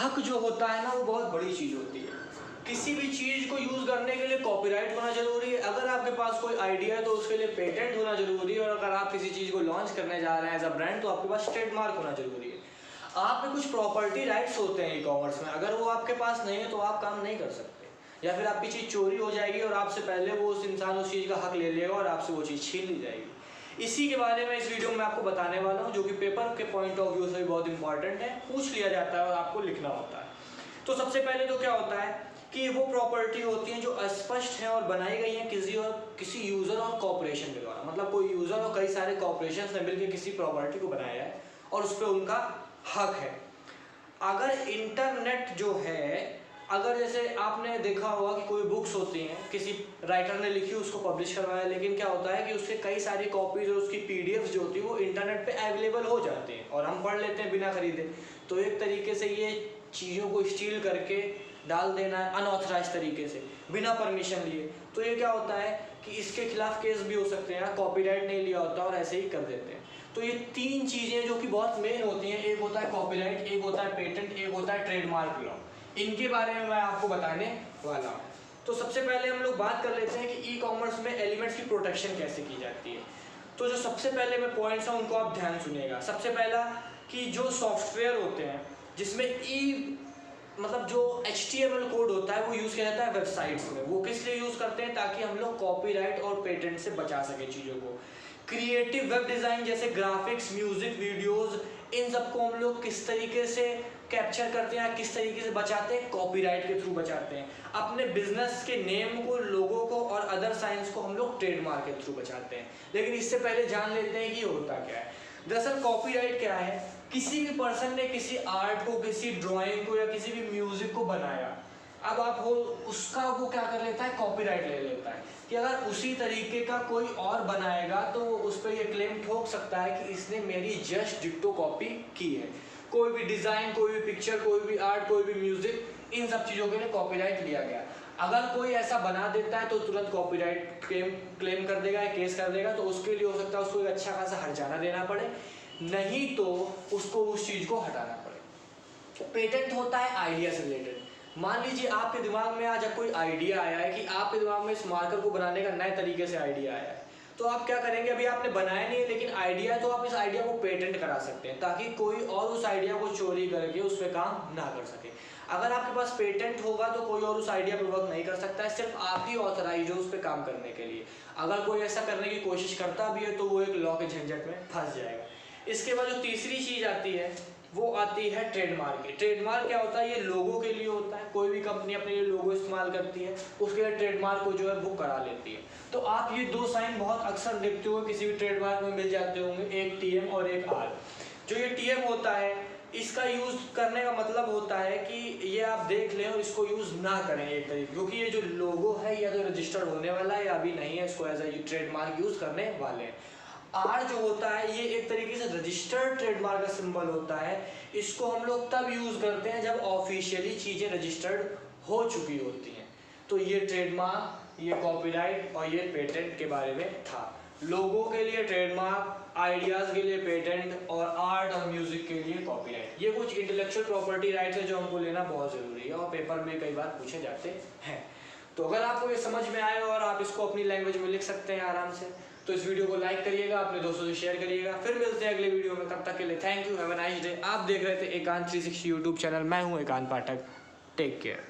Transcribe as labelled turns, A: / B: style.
A: हक जो होता है ना वो बहुत बड़ी चीज़ होती है। किसी भी चीज़ को यूज़ करने के लिए कॉपीराइट होना ज़रूरी है। अगर आपके पास कोई आइडिया है तो उसके लिए पेटेंट होना ज़रूरी है, और अगर आप किसी चीज़ को लॉन्च करने जा रहे हैं एज अ ब्रांड तो आपके पास ट्रेडमार्क होना ज़रूरी है। आप में कुछ प्रॉपर्टी राइट्स होते हैं ई कॉमर्स में, अगर वो आपके पास नहीं है तो आप काम नहीं कर सकते, या फिर आपकी चीज़ चोरी हो जाएगी और आपसे पहले वो उस इंसान उस चीज़ का हक ले लेगा और आपसे वो चीज़ छीन ली जाएगी। इसी के बारे में इस वीडियो में आपको बताने वाला हूँ, जो कि पेपर के पॉइंट ऑफ व्यू से भी बहुत इंपॉर्टेंट है, पूछ लिया जाता है और आपको लिखना होता है। तो सबसे पहले तो क्या होता है कि वो प्रॉपर्टी होती हैं जो अस्पष्ट हैं और बनाई गई हैं किसी यूज़र और कॉर्पोरेशन के द्वारा। मतलब कोई यूज़र और कई सारे कॉर्पोरेशन ने मिलकर किसी प्रॉपर्टी को बनाया है और उस पर उनका हक है। अगर इंटरनेट जो है, अगर जैसे आपने देखा होगा कि कोई बुक्स होती हैं, किसी राइटर ने लिखी उसको पब्लिश करवाया, लेकिन क्या होता है कि उसके कई सारी कॉपीज़ और उसकी पीडीएफ जो होती है वो इंटरनेट पे अवेलेबल हो जाते हैं और हम पढ़ लेते हैं बिना खरीदे। तो एक तरीके से ये चीज़ों को स्टील करके डाल देना है अनऑथराइज तरीके से, बिना परमिशन लिए। तो ये क्या होता है कि इसके खिलाफ केस भी हो सकते हैं, कॉपीराइट नहीं लिया होता और ऐसे ही कर देते हैं। तो ये तीन चीज़ें जो कि बहुत मेन होती हैं, एक होता है कॉपीराइट, एक होता है पेटेंट, एक होता है ट्रेडमार्क लॉ। इनके बारे में मैं आपको बताने वाला हूँ। तो सबसे पहले हम लोग बात कर लेते हैं कि ई कॉमर्स में एलिमेंट्स की प्रोटेक्शन कैसे की जाती है। तो जो सबसे पहले मैं पॉइंट्स हैं उनको आप ध्यान सुनिएगा। सबसे पहला कि जो सॉफ्टवेयर होते हैं जिसमें मतलब जो HTML कोड होता है वो यूज़ किया जाता है वेबसाइट्स में। वो किस लिए यूज़ करते हैं? ताकि हम लोग कॉपीराइट और पेटेंट से बचा सकें चीज़ों को। क्रिएटिव वेब डिज़ाइन जैसे ग्राफिक्स, म्यूज़िक, वीडियोज़, इन सबको हम लोग किस तरीके से कैप्चर करते हैं, किस तरीके से बचाते हैं? कॉपीराइट के थ्रू बचाते हैं। अपने बिजनेस के नेम को, लोगों को और अदर साइंस को हम लोग ट्रेडमार्क के थ्रू बचाते हैं। लेकिन इससे पहले जान लेते हैं कि ये होता क्या है। दरअसल कॉपीराइट क्या है? किसी भी पर्सन ने किसी आर्ट को, किसी ड्राइंग को या किसी भी म्यूजिक को बनाया, अब आप हो उसका वो क्या कर लेता है? कॉपीराइट ले लेता है कि अगर उसी तरीके का कोई और बनाएगा तो उस पर ये क्लेम ठोक सकता है कि इसने मेरी जस्ट डिट्टो कॉपी की है। कोई भी डिज़ाइन, कोई भी पिक्चर, कोई भी आर्ट, कोई भी म्यूजिक, इन सब चीज़ों के लिए कॉपीराइट लिया गया। अगर कोई ऐसा बना देता है तो तुरंत कॉपीराइट क्लेम कर देगा या केस कर देगा। तो उसके लिए हो सकता है उसको एक अच्छा खासा हर्जाना देना पड़े, नहीं तो उसको उस चीज़ को हटाना पड़े। पेटेंट होता है आइडिया से रिलेटेड। मान लीजिए आपके दिमाग में आज कोई आइडिया आया है कि आपके दिमाग में इस मार्कर को बनाने का नए तरीके से आइडिया आया है, तो आप क्या करेंगे? अभी आपने बनाया नहीं है लेकिन आइडिया है, तो आप इस आइडिया को पेटेंट करा सकते हैं ताकि कोई और उस आइडिया को चोरी करके उस पर काम ना कर सके। अगर आपके पास पेटेंट होगा तो कोई और उस आइडिया पर वर्क नहीं कर सकता है, सिर्फ आप ही ऑथराइज हो उस पर काम करने के लिए। अगर कोई ऐसा करने की कोशिश करता भी है तो वो एक लॉ के झंझट में फंस जाएगा। इसके बाद जो तीसरी चीज़ आती है वो आती है ट्रेडमार्क की। ट्रेडमार्क क्या होता है? ये लोगों के लिए होता है। कोई भी कंपनी अपने लिए लोगो इस्तेमाल करती है, उसके लिए ट्रेडमार्क को जो है बुक करा लेती है। तो आप ये दो साइन बहुत अक्सर देखते हो किसी भी ट्रेडमार्क में मिल जाते होंगे, एक TM और एक R। जो ये TM होता है इसका यूज़ करने का मतलब होता है कि ये आप देख लें और इसको यूज़ ना करें एक तरीके, क्योंकि ये जो लोगो है या तो रजिस्टर्ड होने वाला है या अभी नहीं है, इसको एज ए ट्रेडमार्क यूज़ करने वाले हैं। R जो होता है ये एक तरीके से रजिस्टर्ड ट्रेडमार्क का सिंबल होता है। इसको हम लोग तब यूज़ करते हैं जब ऑफिशियली चीज़ें रजिस्टर्ड हो चुकी होती हैं। तो ये ट्रेडमार्क, ये कॉपीराइट और ये पेटेंट के बारे में था। लोगों के लिए ट्रेडमार्क, आइडियाज़ के लिए पेटेंट और आर्ट और म्यूज़िक के लिए कॉपीराइट। ये कुछ इंटेलेक्चुअल प्रॉपर्टी राइट्स है जो हमको लेना बहुत ज़रूरी है और पेपर में कई बार पूछे जाते हैं। तो अगर आपको ये समझ में आए और आप इसको अपनी लैंग्वेज में लिख सकते हैं आराम से, तो इस वीडियो को लाइक करिएगा, अपने दोस्तों से शेयर करिएगा। फिर मिलते हैं अगले वीडियो में, तब तक के लिए thank you, have a nice day. आप देख रहे थे एकांत 360 यूट्यूब चैनल। मैं हूँ एकांत पाठक। Take care.